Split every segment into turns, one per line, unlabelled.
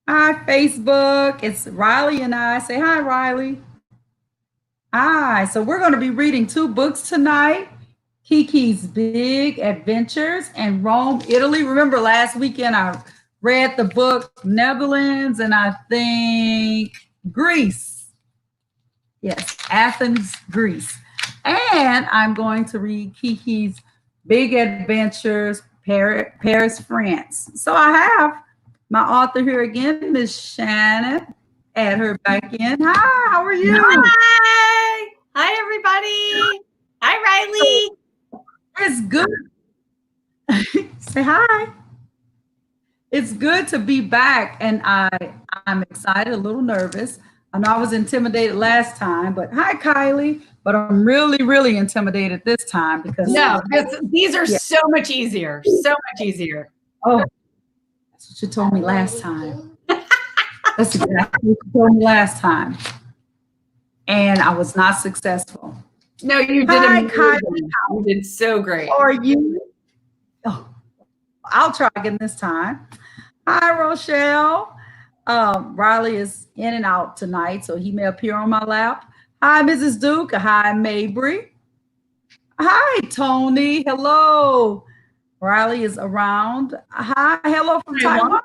Hi, Facebook. It's Riley and I. Say hi, Riley. Hi. So we're going to be reading two books tonight. KeeKee's Big Adventures and Rome, Italy. Remember last weekend I read the book Netherlands and I think Greece. Yes, Athens, Greece. And I'm going to read KeeKee's Big Adventures, Paris, France. So I have my author here again, Miss Shannon. Add her back in. Hi, how are you?
Hi. Hi, everybody. Hi, Riley.
It's good. Say hi. It's good to be back, and I'm excited, a little nervous. I know I was intimidated last time, but hi, Kylie. But I'm really intimidated this time because
these are so much easier. So much easier.
Oh, that's what you told me last time. That's exactly what you told me last time, and I was not successful.
No, you did.
Hi, Kylie.
You did so great.
How are you? Oh, I'll try again this time. Hi, Rochelle. Riley is in and out tonight, so he may appear on my lap. Hi, Mrs. Duke. Hi, Mabry. Hi, Tony. Hello. Riley is around. Hi, hello from Taiwan.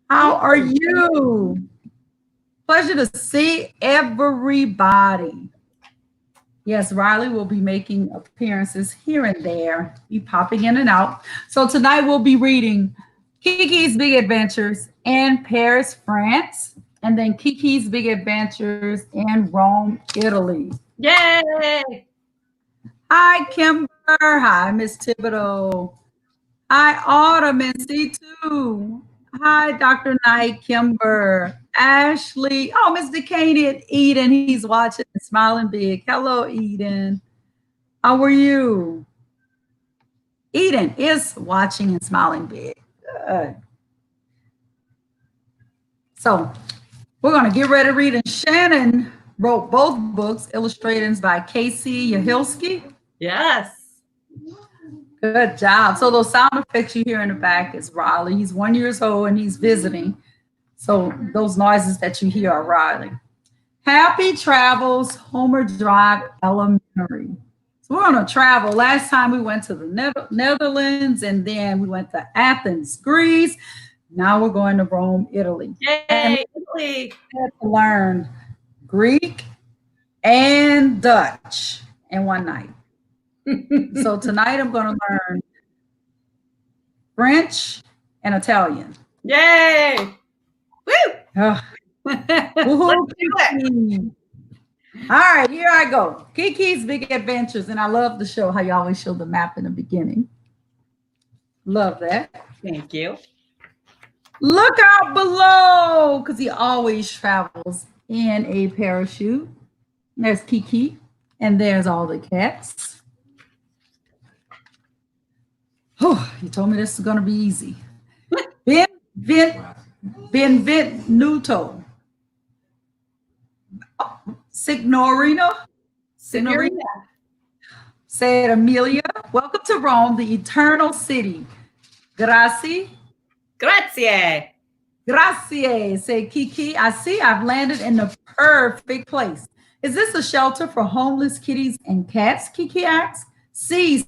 How are you? Pleasure to see everybody. Yes, Riley will be making appearances here and there, be popping in and out. So tonight we'll be reading KeeKee's Big Adventures in Paris, France, and then KeeKee's Big Adventures in Rome, Italy.
Yay!
Hi, Kimber. Hi, Miss Thibodeau. Hi, Autumn and C2. Hi, Dr. Knight, Kimber, Ashley. Oh, Miss Decaney and Eden. He's watching and smiling big. Hello, Eden. How are you? Eden is watching and smiling big. Good. So we're going to get ready to read. And Shannon wrote both books, illustrations by Uhelski.
Yes.
Good job. So those sound effects you hear in the back is Riley. He's 1 year old and he's visiting. So those noises that you hear are Riley. Happy travels, Homer Drive Elementary. So we're going to travel. Last time we went to the Netherlands and then we went to Athens, Greece. Now we're going to Rome, Italy.
Yay, Italy.
We had to learn Greek and Dutch in one night. So tonight I'm going to learn French and Italian.
Yay! Woo!
All right, here I go. KeeKee's Big Adventures, and I love the show, how you always show the map in the beginning. Love that.
Thank you.
Look out below, because he always travels in a parachute. There's KeeKee, and there's all the cats. Oh, you told me this is going to be easy. Benvenuto. Signorina. Said Amelia. Welcome to Rome, the eternal city. Grazie.
Grazie.
Grazie. Said KeeKee. I see I've landed in the perfect place. Is this a shelter for homeless kitties and cats? KeeKee asked. See.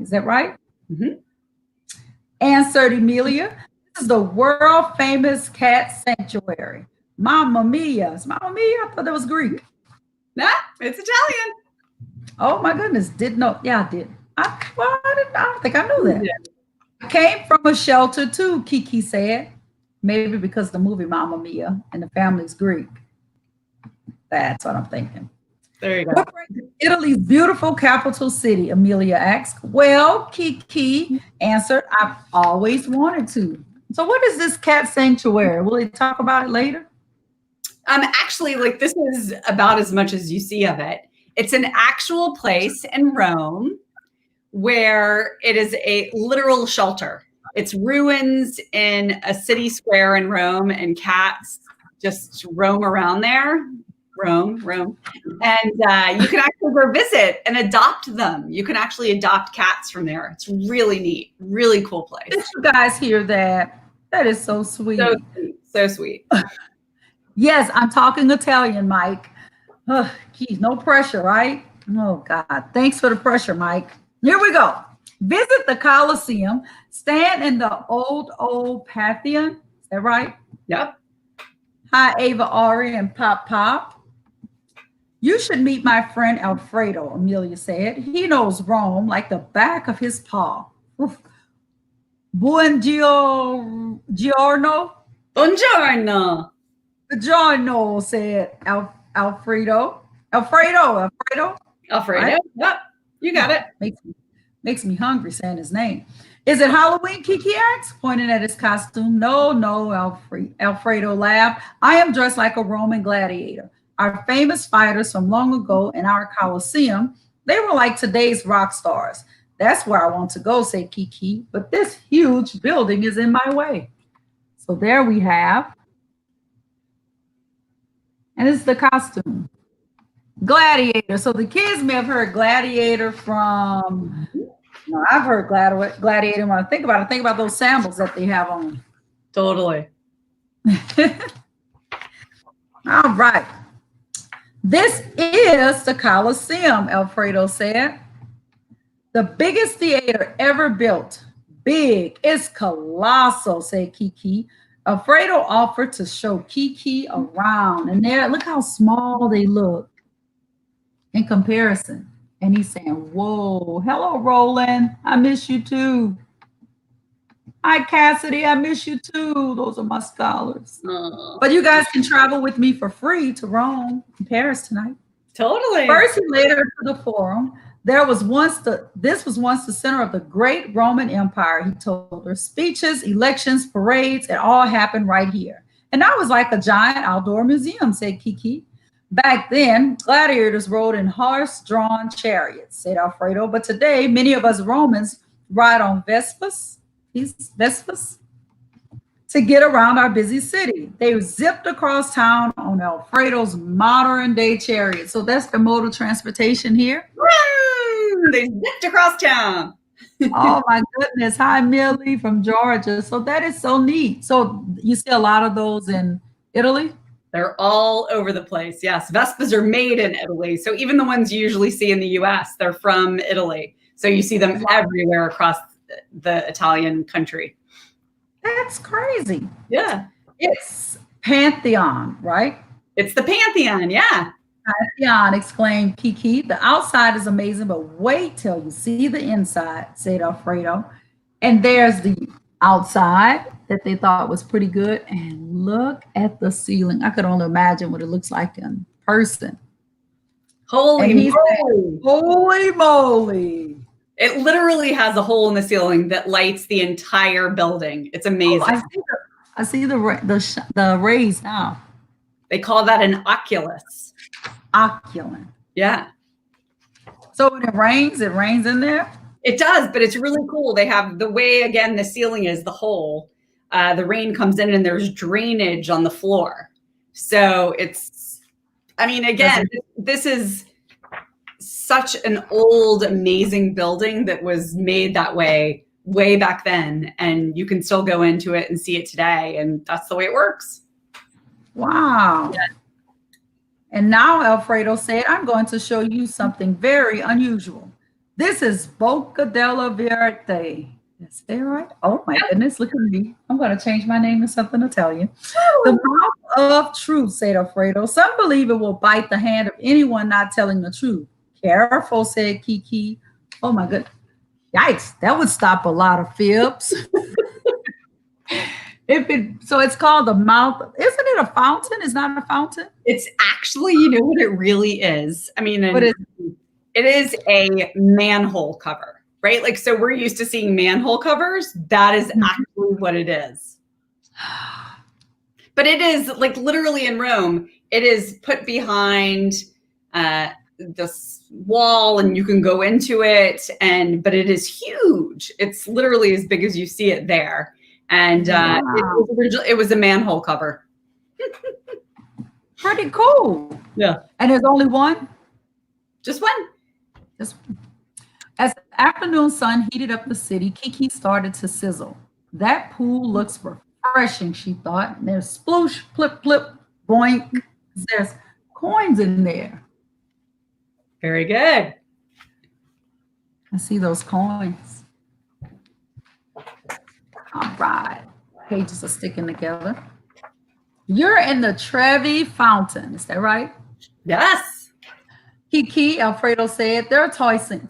Is that right?
Mm-hmm.
Answered Amelia. This is the world famous cat sanctuary. Mamma mia. Is Mamma mia? I thought that was Greek.
Nah, it's Italian.
Oh my goodness. Didn't know. Yeah, I did. I don't think I knew that. Yeah. I came from a shelter too, KeeKee said. Maybe because the movie Mamma Mia and the family's Greek. That's what I'm thinking.
There you go.
What brings Italy's beautiful capital city? Amelia asked. Well, KeeKee answered, I've always wanted to. So what is this cat sanctuary? Will they talk about it later?
Actually, like this is about as much as you see of it. It's an actual place in Rome where it is a literal shelter. It's ruins in a city square in Rome, and cats just roam around there. Rome. And you can actually go visit and adopt them. You can actually adopt cats from there. It's really neat. Really cool place.
Did you guys hear that? That is so sweet.
So sweet.
Yes, I'm talking Italian, Mike. Geez, no pressure, right? Oh, God. Thanks for the pressure, Mike. Here we go. Visit the Colosseum. Stand in the old Pantheon. Is that right?
Yep.
Hi, Ava, Ari, and Pop Pop. You should meet my friend Alfredo, Amelia said. He knows Rome like the back of his paw. Oof. Buongiorno.
Buongiorno.
Buongiorno, said Alfredo. Alfredo.
Alfredo.
Right?
Yep. You got it.
Makes me hungry saying his name. Is it Halloween? KeeKee asked, pointing at his costume. No, Alfredo laughed. I am dressed like a Roman gladiator. Our famous fighters from long ago in our Colosseum, they were like today's rock stars. That's where I want to go, said KeeKee. But this huge building is in my way. So there we have. And it's the costume. Gladiator. So the kids may have heard gladiator from, no, I've heard gladiator. When I think about those sandals that they have on.
Totally.
All right. This is the Colosseum, Alfredo said. The biggest theater ever built. Big. It's colossal, said KeeKee. Alfredo offered to show KeeKee around. And there, look how small they look in comparison. And he's saying, whoa, hello, Roland. I miss you too. Hi, Cassidy. I miss you too. Those are my scholars. But you guys can travel with me for free to Rome and Paris tonight.
Totally.
First, he led her to the forum. This was once the center of the great Roman Empire, he told her. Speeches, elections, parades, it all happened right here. And that was like a giant outdoor museum, said KeeKee. Back then, gladiators rode in horse-drawn chariots, said Alfredo. But today, many of us Romans ride on Vespas to get around our busy city. They zipped across town on Alfredo's modern-day chariot. So that's the mode of transportation here.
They zipped across town.
Oh, my goodness. Hi, Millie from Georgia. So that is so neat. So you see a lot of those in Italy?
They're all over the place. Yes, Vespas are made in Italy. So even the ones you usually see in the US, they're from Italy. So you see them everywhere across the Italian country.
That's crazy.
Yeah.
It's Pantheon, right?
It's the Pantheon, yeah.
Pantheon, exclaimed KeeKee. The outside is amazing, but wait till you see the inside, said Alfredo. And there's the outside that they thought was pretty good. And look at the ceiling. I could only imagine what it looks like in person.
Holy moly.
Holy moly.
It literally has a hole in the ceiling that lights the entire building. It's amazing.
Oh, I see the rays now.
They call that an oculus.
Oculus.
Yeah.
So when it rains in there?
It does, but it's really cool. They have the way, again, the ceiling is the hole. The rain comes in and there's drainage on the floor. So it's, I mean, again, this is such an old, amazing building that was made that way back then. And you can still go into it and see it today. And that's the way it works.
Wow. Yeah. And now Alfredo said, I'm going to show you something very unusual. This is Boca della Verde. Is that right? Oh my goodness, look at me. I'm going to change my name to something Italian. The mouth of truth, said Alfredo. Some believe it will bite the hand of anyone not telling the truth. Careful, said KeeKee. Oh my goodness. Yikes, that would stop a lot of fibs. So it's called the mouth. Isn't it a fountain? It's not a fountain.
It's actually, you know what it really is? I mean,
what is
it is a manhole cover, right? Like, so we're used to seeing manhole covers. That is actually what it is. But it is like literally in Rome, it is put behind this wall and you can go into it. But it is huge. It's literally as big as you see it there. And it was a manhole cover.
Pretty cool.
Yeah.
And there's only one?
Just one. As
the afternoon sun heated up the city, KeeKee started to sizzle. That pool looks refreshing, she thought. And there's sploosh, plip, plip, boink. There's coins in there.
Very good.
I see those coins. All right. Pages are sticking together. You're in the Trevi Fountain. Is that right?
Yes.
KeeKee, Alfredo said, they're tossing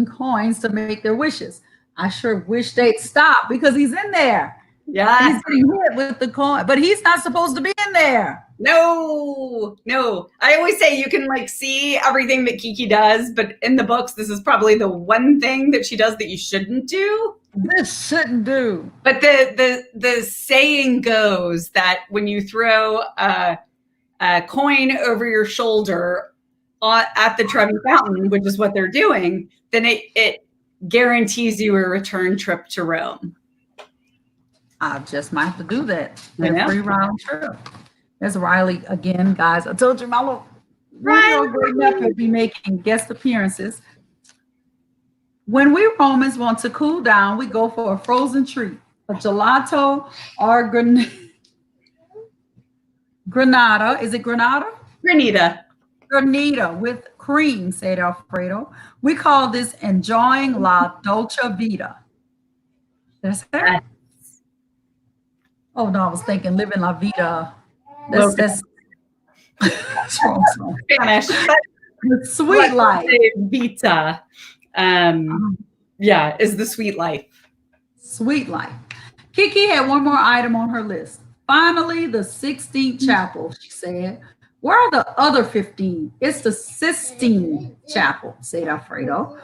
coins to make their wishes. I sure wish they'd stop because he's in there.
Yes.
He's getting hit with the coin, but he's not supposed to be in there.
No. I always say you can like see everything that KeeKee does, but in the books, this is probably the one thing that she does that you shouldn't do.
This shouldn't do.
But the saying goes that when you throw a coin over your shoulder at the Trevi Fountain, which is what they're doing, then it guarantees you a return trip to Rome.
I just might have to do that. Free round trip. There's Riley again, guys. I told you my little great nephew will be making guest appearances. When we Romans want to cool down, we go for a frozen treat, a gelato or granada. Is it granada? Granita with cream, said Alfredo. We call this enjoying la dolce vita. That's it. Oh no, I was thinking living la vida. That's wrong.
Spanish.
The sweet life.
Vita. Yeah, is the sweet life.
Sweet life. KeeKee had one more item on her list. Finally, the 16th chapel, she said. Where are the other 15? It's the Sistine Chapel, said Alfredo.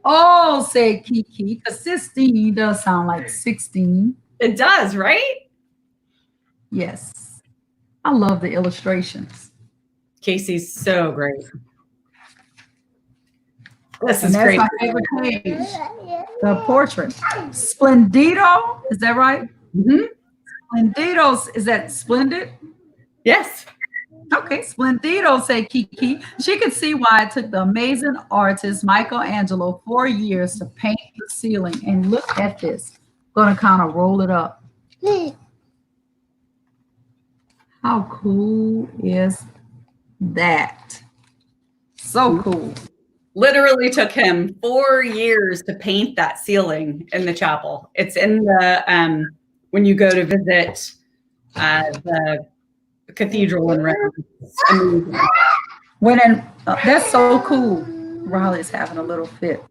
Oh, said KeeKee, because Sistine does sound like 16.
It does, right?
Yes. I love the illustrations.
Casey's so great. This
and
is
that's
great.
My favorite page. The portrait. Splendido, is that right?
Mm-hmm.
Splendido, is that splendid?
Yes.
Okay, Splendido, said KeeKee. She could see why it took the amazing artist Michelangelo 4 years to paint the ceiling. And look at this. I'm going to kind of roll it up. How cool is that? So cool.
Literally took him 4 years to paint that ceiling in the chapel. It's in the when you go to visit the cathedral in Rome.
That's so cool. Riley's having a little fit.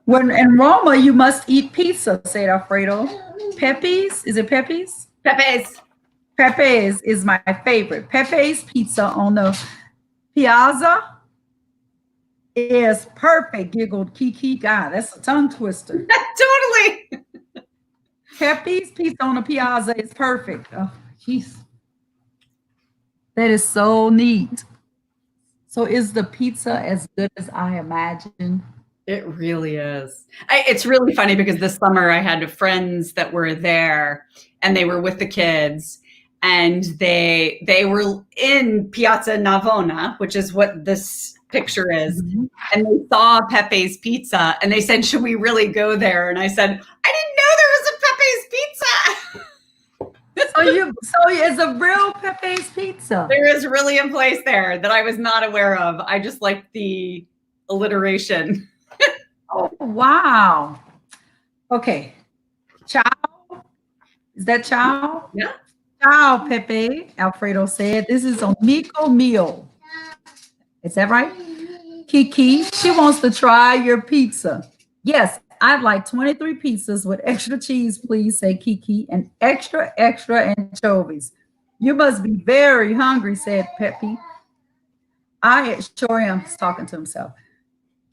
When in Roma, you must eat pizza, said Alfredo. Pepe's? Is it Pepe's? Pepe's is my favorite. Pepe's pizza on the piazza is perfect, giggled KeeKee. God, that's a tongue twister.
Totally.
Pepe's pizza on the piazza is perfect. Oh, jeez. That is so neat. So is the pizza as good as I imagined?
It really is. It's really funny because this summer I had friends that were there and they were with the kids. And they were in Piazza Navona, which is what this picture is. Mm-hmm. And they saw Pepe's Pizza and they said, should we really go there? And I said, I didn't know there was a Pepe's Pizza.
So it's a real Pepe's Pizza.
There is really a place there that I was not aware of. I just like the alliteration.
Oh, wow. Okay. Ciao. Is that ciao?
Yeah.
Ciao, Pepe, Alfredo said. This is amico mio. Is that right? KeeKee, she wants to try your pizza. Yes, I'd like 23 pizzas with extra cheese, please, said KeeKee, and extra anchovies. You must be very hungry, said Pepe. I sure am, he's talking to himself.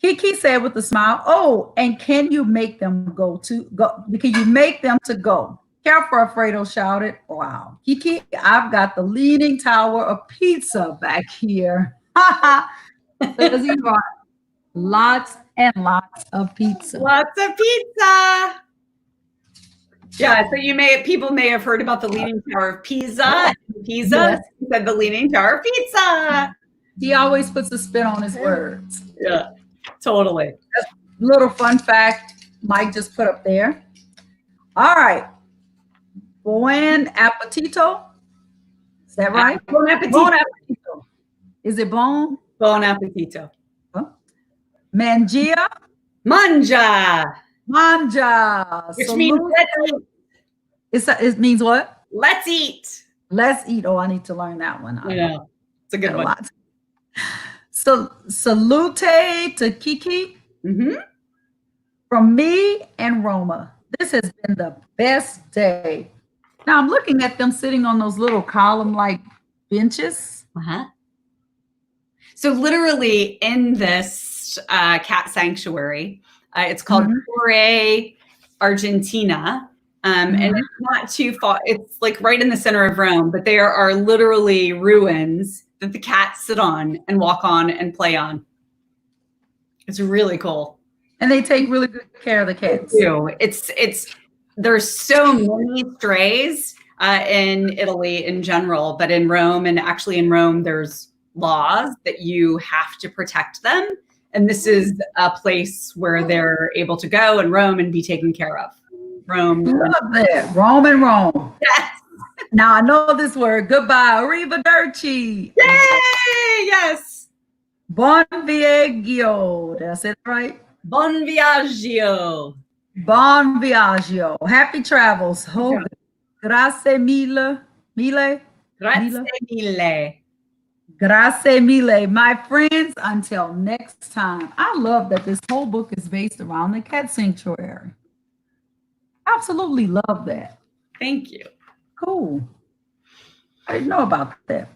KeeKee said with a smile, oh, and can you make them go? Can you make them to go? Careful, Alfredo shouted. Wow. KeeKee, I've got the Leaning Tower of Pizza back here. Does he want lots and lots of pizza?
Lots of pizza. Yeah, so people may have heard about the Leaning Tower of Pisa. Yes. Said the Leaning Tower of Pizza.
He always puts a spin on his words.
Yeah, totally.
Little fun fact Mike just put up there. All right. Buen appetito. Is that right?
Bon appetito.
Bon appetito. Is it bon?
Bon appetito.
Huh? Mangia.
Manja,
Manja.
which means let's eat.
It means what?
Let's eat.
Let's eat. Oh, I need to learn that one.
Yeah, it's a good one.
So, salute to KeeKee from me and Roma. This has been the best day. Now I'm looking at them sitting on those little column-like benches.
So literally in this cat sanctuary, it's called Torre Argentina. And it's not too far. It's like right in the center of Rome, but there are literally ruins that the cats sit on and walk on and play on. It's really cool.
And they take really good care of the cats.
They do. There's so many strays in Italy in general, but in Rome, and actually in Rome, there's laws that you have to protect them. And this is a place where they're able to go and roam and be taken care of. Rome.
Love that. Rome and Rome.
Yes.
Now I know this word. Goodbye. Arrivederci.
Yay! Yes.
Bon viaggio. Did I say that right?
Bon viaggio.
Bon viaggio. Happy travels. Oh, grazie mille. Mille.
Grazie mille.
Grazie mille. My friends, until next time. I love that this whole book is based around the cat sanctuary. Absolutely love that.
Thank you.
Cool. I didn't know about that.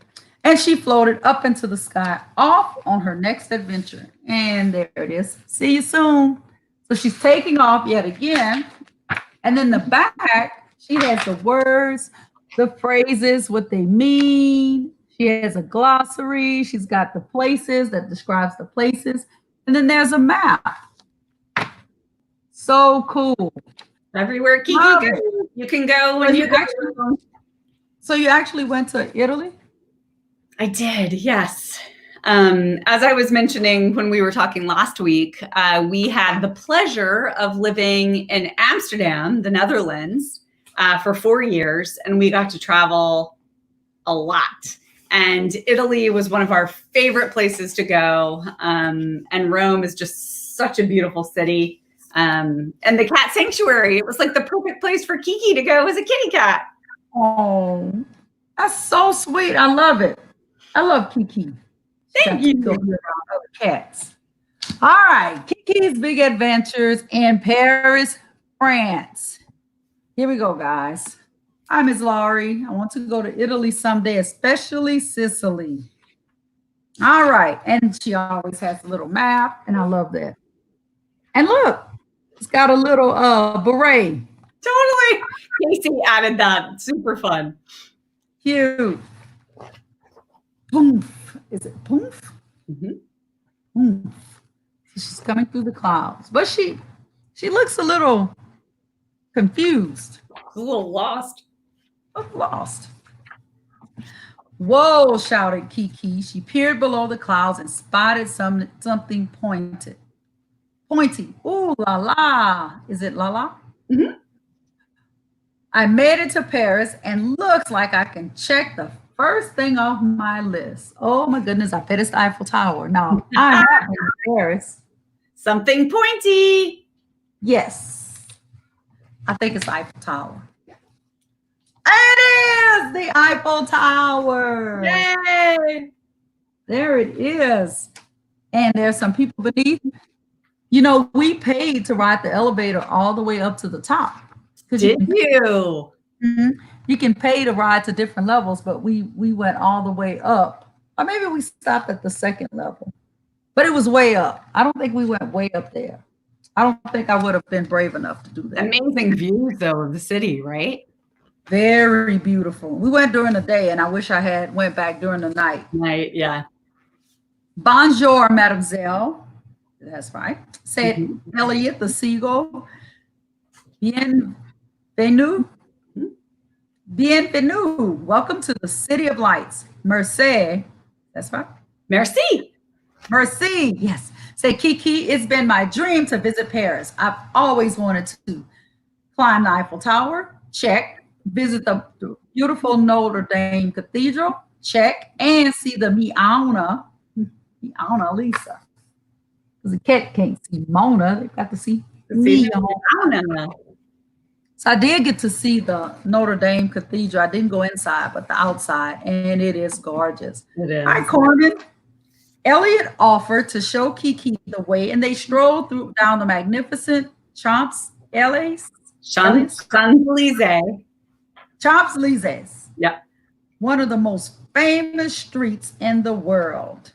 And she floated up into the sky, off on her next adventure. And there it is. See you soon. So she's taking off yet again. And then the back, she has the words, the phrases, what they mean. She has a glossary. She's got the places that describes the places. And then there's a map. So cool.
Everywhere KeeKee goes, you can go when you go.
So you actually went to Italy?
I did, yes. As I was mentioning when we were talking last week, we had the pleasure of living in Amsterdam, the Netherlands, for 4 years, and we got to travel a lot. And Italy was one of our favorite places to go. And Rome is just such a beautiful city. And the cat sanctuary, it was like the perfect place for KeeKee to go as a kitty cat.
Oh, that's so sweet. I love it. I love KeeKee.
Thank you.
Go around other cats. All right, KeeKee's Big Adventures in Paris, France. Here we go, guys. Hi, Ms. Laurie. I want to go to Italy someday, especially Sicily. All right, and she always has a little map, and I love that. And look, it's got a little beret.
Totally. Casey added that. Super fun.
Cute. Poof. Is it poof? Poof. She's coming through the clouds. But she looks a little confused.
A little lost.
Lost. Whoa, shouted KeeKee. She peered below the clouds and spotted something pointy. Ooh, la la. Is it la la? I made it to Paris and looks like I can check the first thing off my list. Oh my goodness, I bet it's the Eiffel Tower. Now, I'm in Paris.
Something pointy.
Yes. I think it's the Eiffel Tower. It is the Eiffel Tower.
Yay.
There it is. And there's some people beneath. You know, we paid to ride the elevator all the way up to the top.
Did you?
You can pay to ride to different levels, but we went all the way up. Or maybe we stopped at the second level. But it was way up. I don't think we went way up there. I don't think I would have been brave enough to do that.
Amazing views, though, of the city, right?
Very beautiful. We went during the day, and I wish I had went back during the night.
Yeah.
Bonjour, mademoiselle. That's right. Said Elliot the seagull. Bienvenue. Bienvenue. Welcome to the City of Lights. Merci. That's right.
Merci.
Merci. Yes. Say, KeeKee, it's been my dream to visit Paris. I've always wanted to climb the Eiffel Tower. Check. Visit the beautiful Notre Dame Cathedral. Check. And see the Miauna Lisa. Because the cat can't see Mona. They've got to see me. So I did get to see the Notre Dame Cathedral. I didn't go inside, but the outside, and it is gorgeous.
It is.
Hi, Corbin. Elliot offered to show KeeKee the way, and they strolled down the magnificent Champs-Élysées. Champs-Élysées.
Yeah.
One of the most famous streets in the world.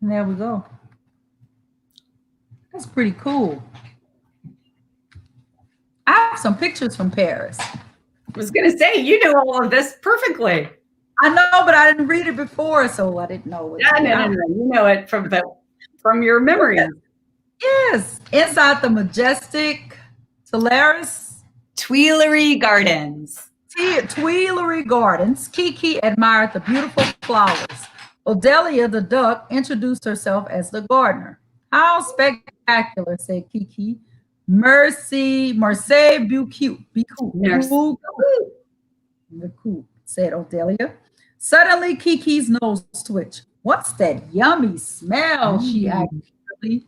And there we go. That's pretty cool. I have some pictures from Paris.
I was going to say, you knew all of this perfectly.
I know, but I didn't read it before, so I didn't know.
No. You know it from your memories.
Yes. Inside the majestic
Tuileries Gardens.
Tuileries Gardens, KeeKee admired the beautiful flowers. Odelia the duck introduced herself as the gardener. How spectacular, said KeeKee. Merci beaucoup. Said Odelia. Suddenly, KeeKee's nose twitched. What's that yummy smell? She actually.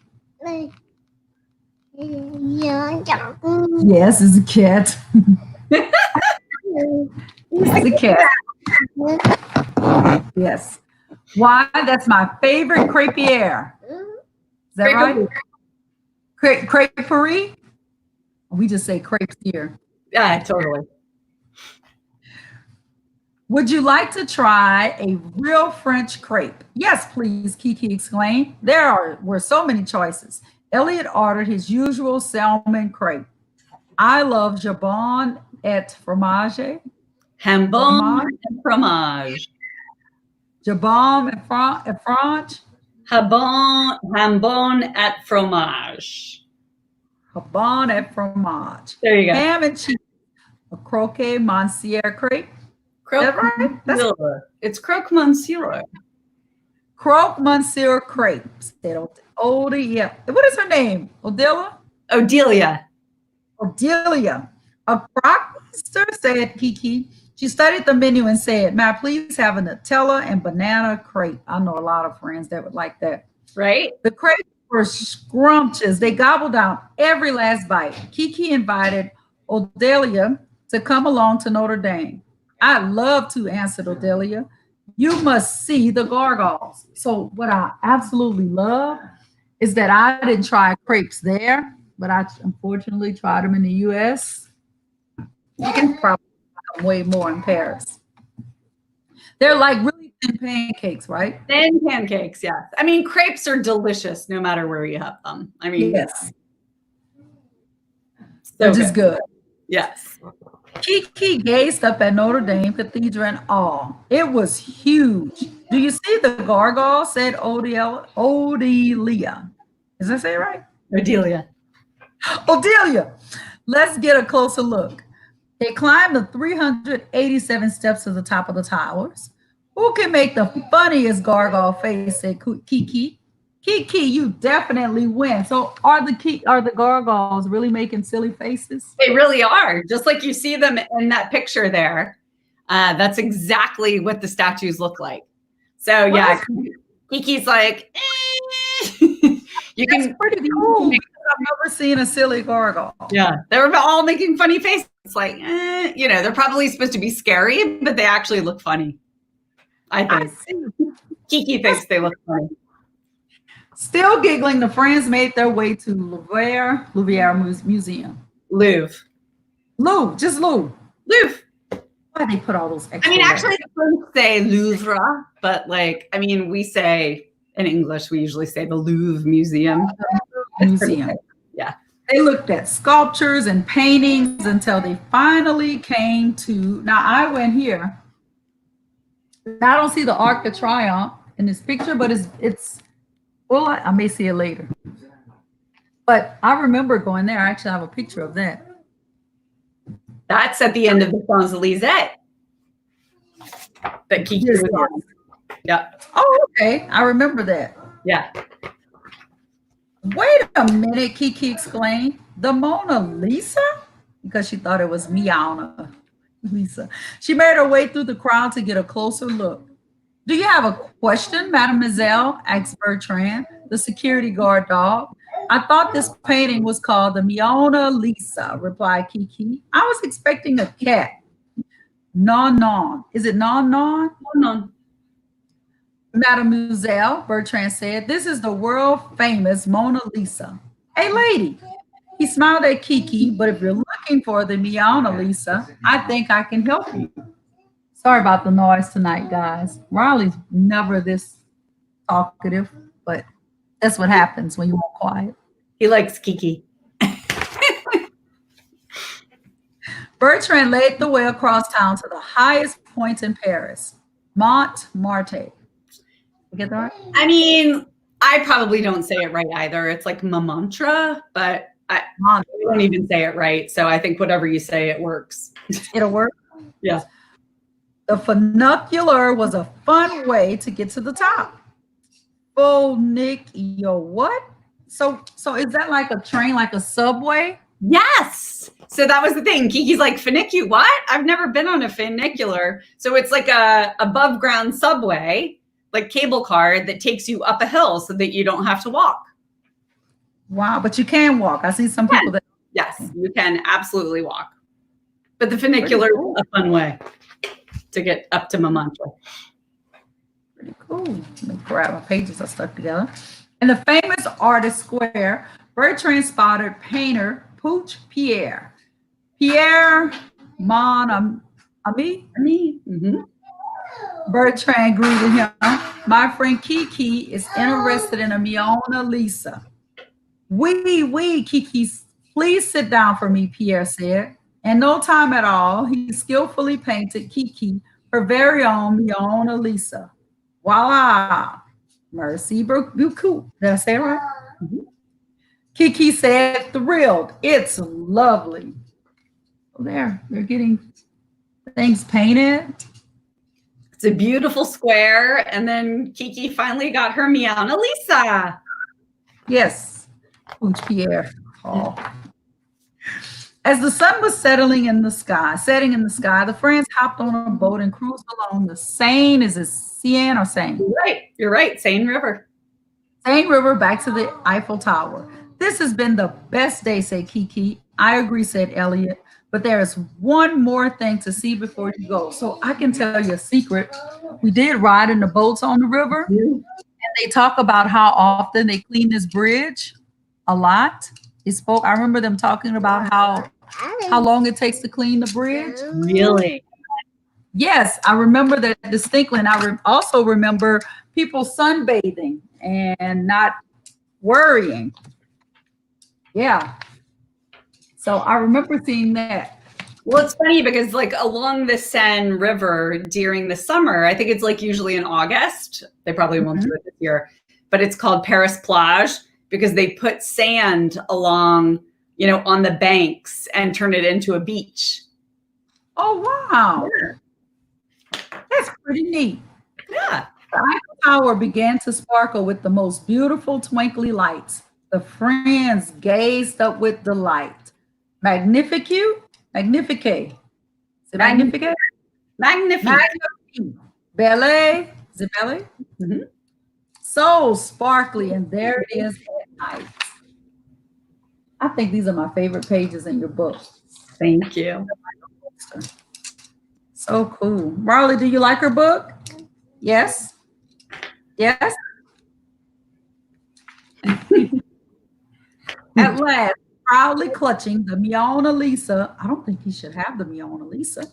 Yes, it's a cat. It's a cat. Yes. Why? That's my favorite crepier. Is that right? Creperie? We just say crepes here.
Yeah, totally.
Would you like to try a real French crepe? Yes, please, KeeKee exclaimed. There were so many choices. Elliot ordered his usual salmon crepe. I love jambon et fromage.
Jambon et fromage.
Jambon et fromage.
Jambon et fromage.
Jambon et fromage.
There you go.
Ham and cheese. A croque monsieur crepe. Right?
It's croque monsieur.
Croque monsieur crepe. Said Odelia. What is her name? Odelia?
Odelia.
A croque-master, said KeeKee. She studied the menu and said, may I please have a Nutella and banana crepe? I know a lot of friends that would like that.
Right?
The crepes were scrumptious. They gobbled down every last bite. KeeKee invited Odelia to come along to Notre Dame. I'd love to, answered Odelia. You must see the gargoyles. So what I absolutely love is that I didn't try crepes there, but I unfortunately tried them in the U.S. You can probably find them way more in Paris. They're like really thin pancakes, right?
Thin pancakes, yes. I mean, crepes are delicious no matter where you have them. I mean,
yes.
So
which is good.
Yes.
KeeKee gazed up at Notre Dame Cathedral in awe. It was huge. Do you see the gargoyle? Said Odelia. Is that say it right?
Odelia.
Let's get a closer look. They climbed the 387 steps to the top of the towers. Who can make the funniest gargoyle face? Said KeeKee. KeeKee, you definitely win. So are the gargoyles really making silly faces?
They really are. Just like you see them in that picture there. That's exactly what the statues look like. So yeah, KeeKee's like, you can.
Pretty cool. I've never seen a silly gargoyle.
Yeah, they were all making funny faces. It's like, they're probably supposed to be scary, but they actually look funny. I think. KeeKee thinks they look funny.
Still giggling, the friends made their way to Louvre Museum.
Louvre.
Louvre. Why they put all those extra
actually, the French say Louvre, but we say in English, we usually say the Louvre Museum. Yeah.
They looked at sculptures and paintings until they finally came to, now I went here. Now I don't see the Arc de Triomphe in this picture, but it's well, I may see it later. But I remember going there. I actually have a picture of that.
That's at the end of the Champs-Élysées that KeeKee was on. Yeah.
Oh, okay. I remember that.
Yeah.
Wait a minute, KeeKee exclaimed. The Mona Lisa? because she thought it was Mona Lisa. She made her way through the crowd to get a closer look. Do you have a question, Mademoiselle? Asked Bertrand, the security guard dog. I thought this painting was called the Mona Lisa, replied KeeKee. I was expecting a cat. Non, non. Is it non, non?
No.
Mademoiselle, Bertrand said, this is the world famous Mona Lisa. Hey, lady. He smiled at KeeKee, but if you're looking for the Mona Lisa, I think I can help you. Sorry about the noise tonight, guys. Riley's never this talkative, but that's what happens when you want quiet.
He likes KeeKee.
Bertrand led the way across town to the highest point in Paris, Montmartre. You get that right?
I mean, I probably don't say it right either. It's like mantra, but I don't even say it right. So I think whatever you say, it works.
It'll work?
Yeah.
The funicular was a fun way to get to the top. Oh, Nick, yo, what? So is that like a train, like a subway?
Yes. So that was the thing. KeeKee's like, funicular, what? I've never been on a funicular. So it's like a above ground subway, like cable car that takes you up a hill so that you don't have to walk.
Wow, but you can walk. I see some people that.
Yes, you can absolutely walk. But the funicular is a fun way to get up to Montmartre.
Pretty cool. Let me grab my pages I stuck together. In the famous artist square, Bertrand spotted painter Pooch Pierre. Pierre Mon Ami?
Mm-hmm.
Bertrand greeted him. My friend KeeKee is interested in a Mona Lisa. Oui, KeeKee, please sit down for me, Pierre said. In no time at all, he skillfully painted KeeKee her very own Mona Lisa. Voila! Merci beaucoup. Did I say it right? Mm-hmm. KeeKee said, thrilled. It's lovely. Oh, they're getting things painted.
It's a beautiful square. And then KeeKee finally got her Mona Lisa.
Yes. Pooch Pierre. Oh. As the sun was setting in the sky, the friends hopped on a boat and cruised along the Seine. Is it Seine or Seine?
You're right. Seine River.
Seine River back to the Eiffel Tower. This has been the best day, said KeeKee. I agree, said Elliot. But there is one more thing to see before you go. So I can tell you a secret. We did ride in the boats on the river. And they talk about how often they clean this bridge. A lot. I remember them talking about how long it takes to clean the bridge.
Really?
Yes, I remember that distinctly. And I also remember people sunbathing and not worrying. Yeah. So I remember seeing that.
Well, it's funny because like along the Seine River during the summer, I think it's like usually in August. They probably won't do it this year, but it's called Paris Plage because they put sand along, on the banks and turn it into a beach.
Oh, wow. Yeah. That's pretty neat.
Yeah.
The Eiffel Tower began to sparkle with the most beautiful twinkly lights. The friends gazed up with delight. Magnifique. Is it magnifique?
Magnifique.
Belle. Is it Belle?
Mm-hmm.
So sparkly, and there it is at night. I think these are my favorite pages in your book.
Thank you.
So cool. Riley, do you like her book? Yes? Yes? At last, proudly clutching the Mona Lisa. I don't think he should have the Mona Lisa.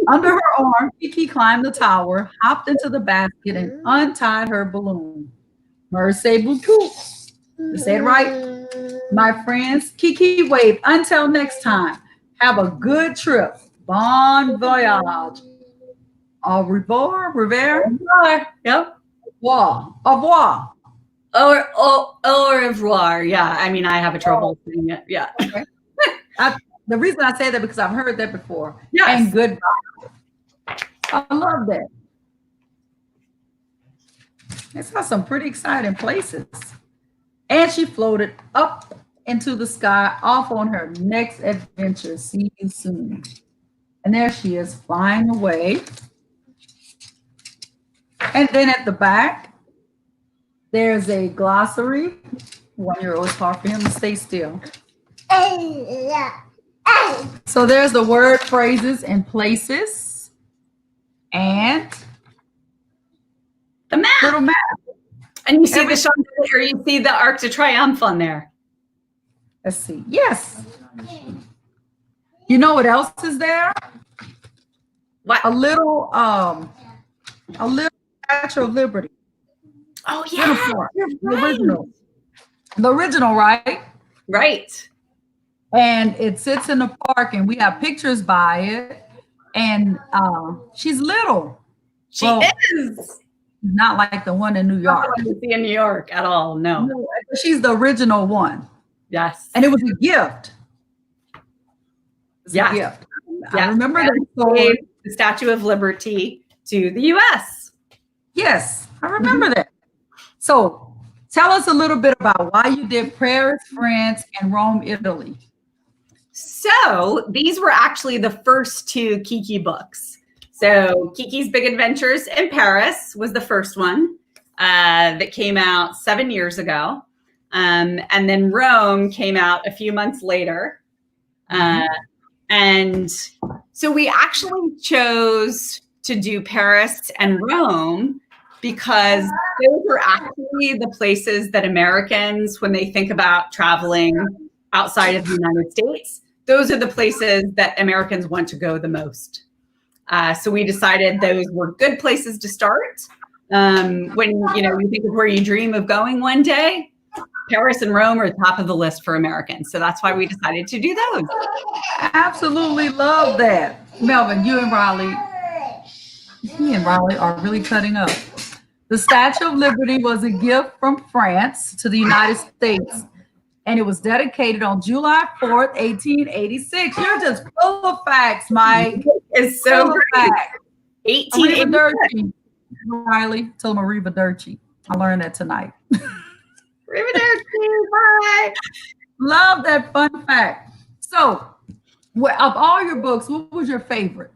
Under her arm, KeeKee climbed the tower, hopped into the basket, and untied her balloon. Merci beaucoup. You said it right? My friends, KeeKee waved. Until next time, have a good trip. Bon voyage. Au revoir.
Yep.
Au revoir.
Au revoir. Yeah. I mean, I have a trouble saying it. Yeah.
Okay. The reason I say that because I've heard that before.
Yes.
And goodbye. I love that. It's got some pretty exciting places. And she floated up into the sky, off on her next adventure. See you soon. And there she is flying away. And then at the back, there's a glossary. 1-year-old, it's hard for him to stay still. So there's the word, phrases, and places. And
the map.
Little map.
And you see the chandelier, you see the Arc de Triomphe on there.
Let's see. Yes. You know what else is there?
What?
A little Statue of Liberty.
Oh yeah.
The original, right?
Right.
And it sits in the park, and we have pictures by it. And she's little.
She is.
Not like the one in New York.
Not the one you see in New York at all. No.
She's the original one.
Yes.
And it was a gift.
Yeah.
A gift. I remember that
story. The Statue of Liberty to the U.S.
Yes, I remember that. So tell us a little bit about why you did Paris, France, and Rome, Italy.
So these were actually the first 2 KeeKee books. So KeeKee's Big Adventures in Paris was the first one that came out 7 years ago. And then Rome came out a few months later. And so we actually chose to do Paris and Rome because those are actually the places that Americans, when they think about traveling outside of the United States, those are the places that Americans want to go the most. So we decided those were good places to start. When you think of where you dream of going one day, Paris and Rome are top of the list for Americans. So that's why we decided to do those.
Absolutely love that. Melvin, you and Riley, he and Riley are really cutting up. The Statue of Liberty was a gift from France to the United States, and it was dedicated on July 4th, 1886. You're just full of facts, Mike.
It's so great. 1886.
Riley, tell him Arriva Dirty. I learned that tonight.
Bye.
Love that fun fact. So, of all your books, what was your favorite?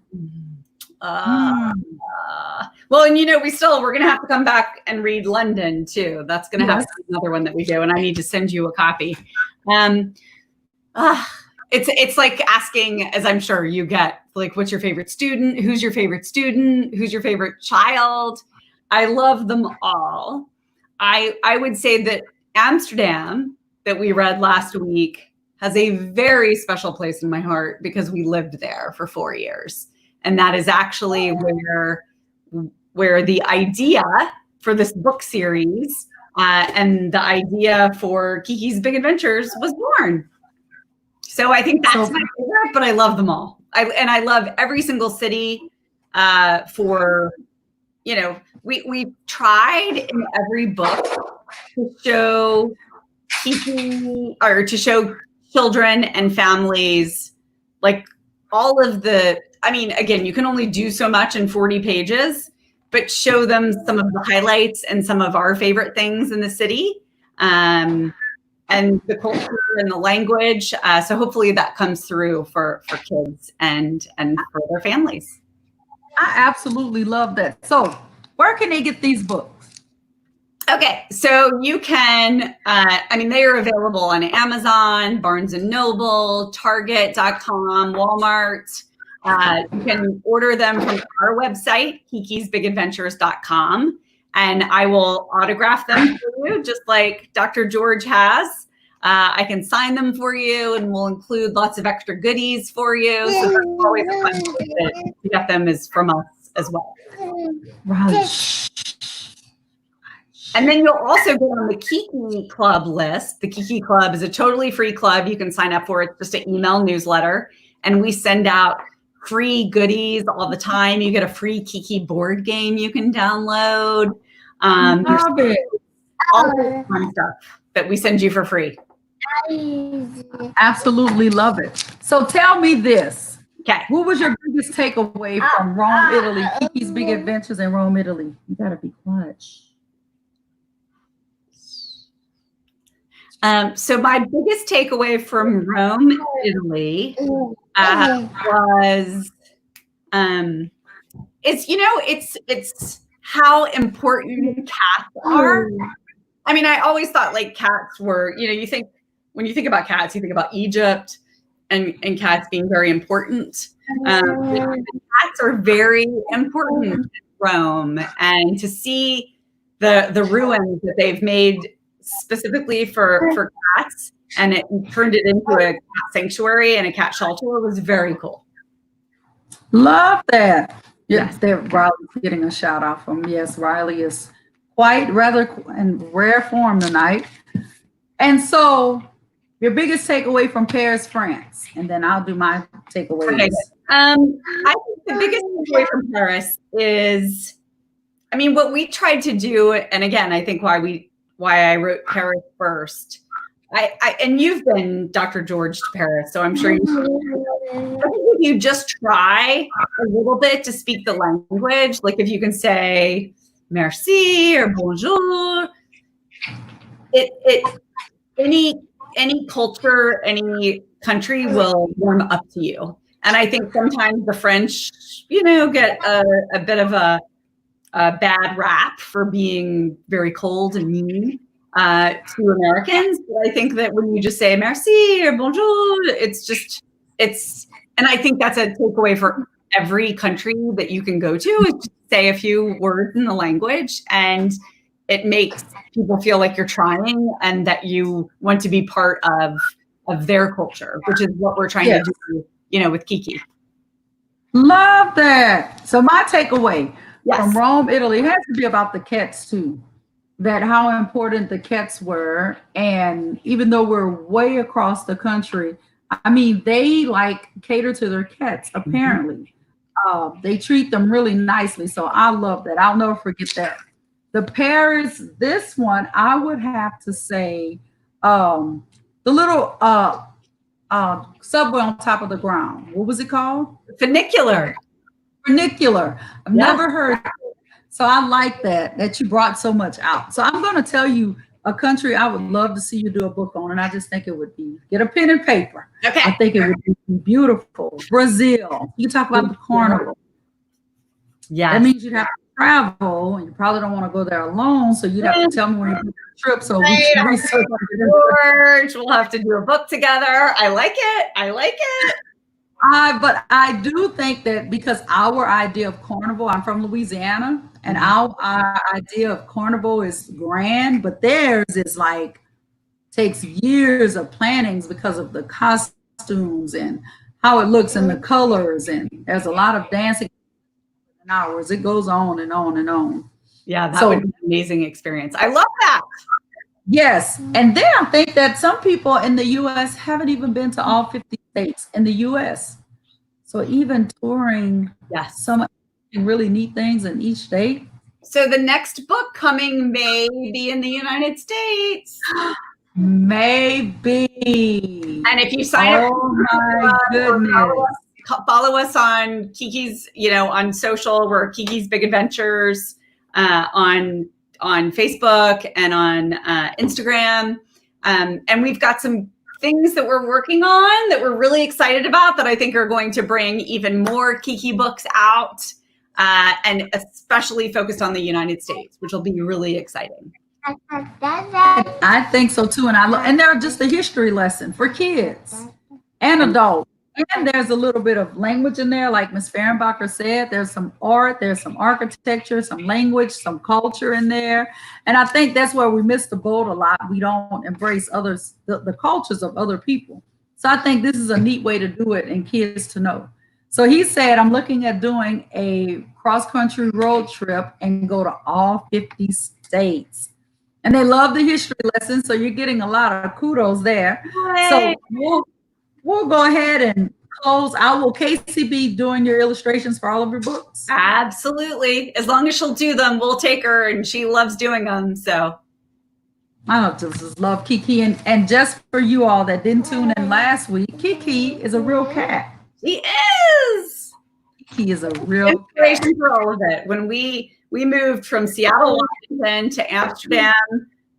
Well, and we're going to have to come back and read London too. That's going to have to be another one that we do, and I need to send you a copy. It's like asking, as I'm sure you get, like, what's your favorite student? Who's your favorite student? Who's your favorite child? I love them all. I would say that Amsterdam, that we read last week, has a very special place in my heart because we lived there for 4 years. And that is actually where the idea for this book series and the idea for KeeKee's Big Adventures was born. So I think that's my favorite, but I love them all. I love every single city we tried in every book to show KeeKee, or to show children and families, like all of the, again, you can only do so much in 40 pages, but show them some of the highlights and some of our favorite things in the city, and the culture and the language. So hopefully that comes through for kids and for their families.
I absolutely love that. So where can they get these books?
Okay, so you can, they are available on Amazon, Barnes & Noble, Target.com, Walmart. You can order them from our website, KeeKee'sBigAdventures.com, and I will autograph them for you, just like Dr. George has. I can sign them for you, and we'll include lots of extra goodies for you. So that's always a fun way to get them is from us as well.
Right.
And then you'll also get on the KeeKee Club list. The KeeKee Club is a totally free club. You can sign up for it. It's just an email newsletter. And we send out free goodies all the time. You get a free KeeKee board game you can download.
Love it.
All the fun stuff that we send you for free.
Absolutely love it. So tell me this.
Okay.
What was your biggest takeaway from Rome, Italy? KeeKee's Big Adventures in Rome, Italy. You gotta be quiet.
So my biggest takeaway from Rome, Italy, was it's how important cats are. I mean, I always thought like cats were, when you think about cats, you think about Egypt and cats being very important. Cats are very important in Rome, and to see the ruins that they've made specifically for cats, and it turned it into a cat sanctuary and a cat shelter was very cool.
Love that.
Yes.
Riley's getting a shout out from me. Yes, Riley is quite rather in rare form tonight. And so, your biggest takeaway from Paris, France, and then I'll do my takeaways.
Okay. I think the biggest takeaway from Paris is, I mean, what we tried to do, and again, I think why I wrote Paris first. And you've been, Dr. George, to Paris, so I'm sure you just try a little bit to speak the language, like if you can say merci or bonjour, any culture, any country will warm up to you. And I think sometimes the French, get a bit of a bad rap for being very cold and mean to Americans. But I think that when you just say merci or bonjour, and I think that's a takeaway for every country that you can go to, is just say a few words in the language, and it makes people feel like you're trying and that you want to be part of their culture, which is what we're trying to do, with KeeKee.
Love that. So my takeaway from Rome, Italy, has to be about the cats too. That how important the cats were. And even though we're way across the country, I mean, they cater to their cats, apparently. They treat them really nicely. So I love that. I'll never forget that. The Paris, this one, I would have to say the little subway on top of the ground. What was it called?
Funicular.
I've never heard it. So I like that you brought so much out. So I'm going to tell you a country I would love to see you do a book on, and I just think it would be, get a pen and paper.
Okay.
I think it would be beautiful. Brazil. You talk about the carnival.
Yeah.
That means you'd have to travel, and you probably don't want to go there alone, so you'd have to tell me when you do the trip so we can research.
George, we'll have to do a book together. I like it.
But I do think that because our idea of carnival, I'm from Louisiana, and our idea of carnival is grand, but theirs is takes years of plannings because of the costumes and how it looks and the colors, and there's a lot of dancing hours. It goes on and on and on.
Yeah, that would be an amazing experience. I love that.
Yes. And then I think that some people in the U.S. haven't even been to all 50 states in the U.S. So even touring some really neat things in each state.
So the next book coming may be in the United States.
Maybe.
And if you sign up,
my goodness.
Follow us on KeeKee's, on social. We're KeeKee's Big Adventures on Facebook and on Instagram. And we've got some things that we're working on that we're really excited about that I think are going to bring even more KeeKee books out, and especially focused on the United States, which will be really exciting.
I think so too. And they're just a history lesson for kids and adults. And there's a little bit of language in there, like Ms. Fehrenbacher said. There's some art, there's some architecture, some language, some culture in there. And I think that's where we miss the boat a lot. We don't embrace others, the cultures of other people. So I think this is a neat way to do it and kids to know. So he said, I'm looking at doing a cross-country road trip and go to all 50 states. And they love the history lesson, so you're getting a lot of kudos there.
Yay.
So we'll go ahead and close out. Will Casey be doing your illustrations for all of your books?
Absolutely. As long as she'll do them, we'll take her, and she loves doing them. So
I just love KeeKee. And just for you all that didn't tune in last week, KeeKee is a real cat.
She is.
KeeKee is a real
inspiration for all of it. When we moved from Seattle, Washington to Amsterdam,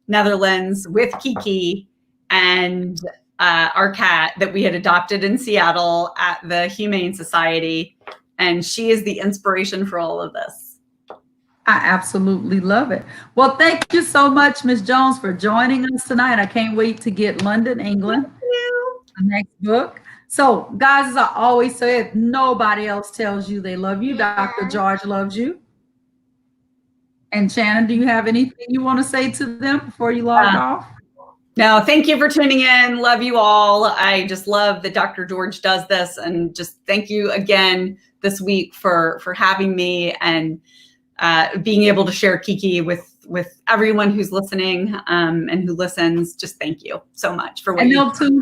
Netherlands with KeeKee, and our cat that we had adopted in Seattle at the Humane Society. And she is the inspiration for all of this.
I absolutely love it. Well, thank you so much, Ms. Jones, for joining us tonight. I can't wait to get London, England, the next book. So, guys, as I always say, if nobody else tells you they love you, Dr. George loves you. And Shannon, do you have anything you want to say to them before you log off?
No, thank you for tuning in. Love you all. I just love that Dr. George does this, and just thank you again this week for having me and being able to share KeeKee with everyone who's listening and who listens. Just thank you so much for what
and
you
they'll tune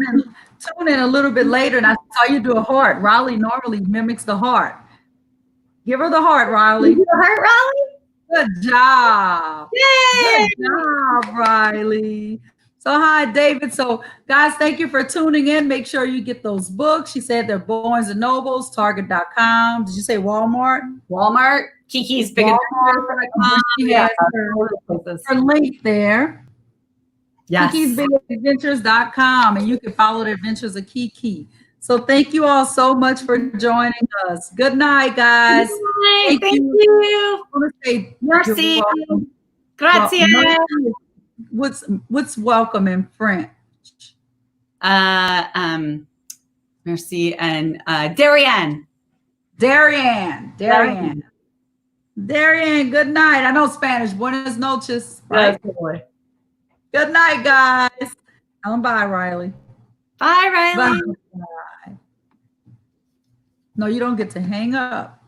in a little bit later, and I saw you do a heart. Riley normally mimics the heart. Give her the heart, Riley.
The heart, Riley.
Good job.
Yay!
Good job, Riley. So hi, David. So guys, thank you for tuning in. Make sure you get those books. She said they're Barnes and Nobles, Target.com. Did you say Walmart?
Walmart, KeeKee's Big Adventure.com.
Yeah, her link there.
Yes.
KeeKee'sBigAdventures.com, and you can follow the adventures of KeeKee. So thank you all so much for joining us. Good night, guys.
Good night. Thank you.
I want to say
merci. Grazie.
What's welcome in French?
Merci and Darian.
Darian, good night. I know Spanish. Buenas noches. Right?
Yes,
good night, guys. Bye, Riley.
Bye, Riley.
Bye. No, you don't get to hang up.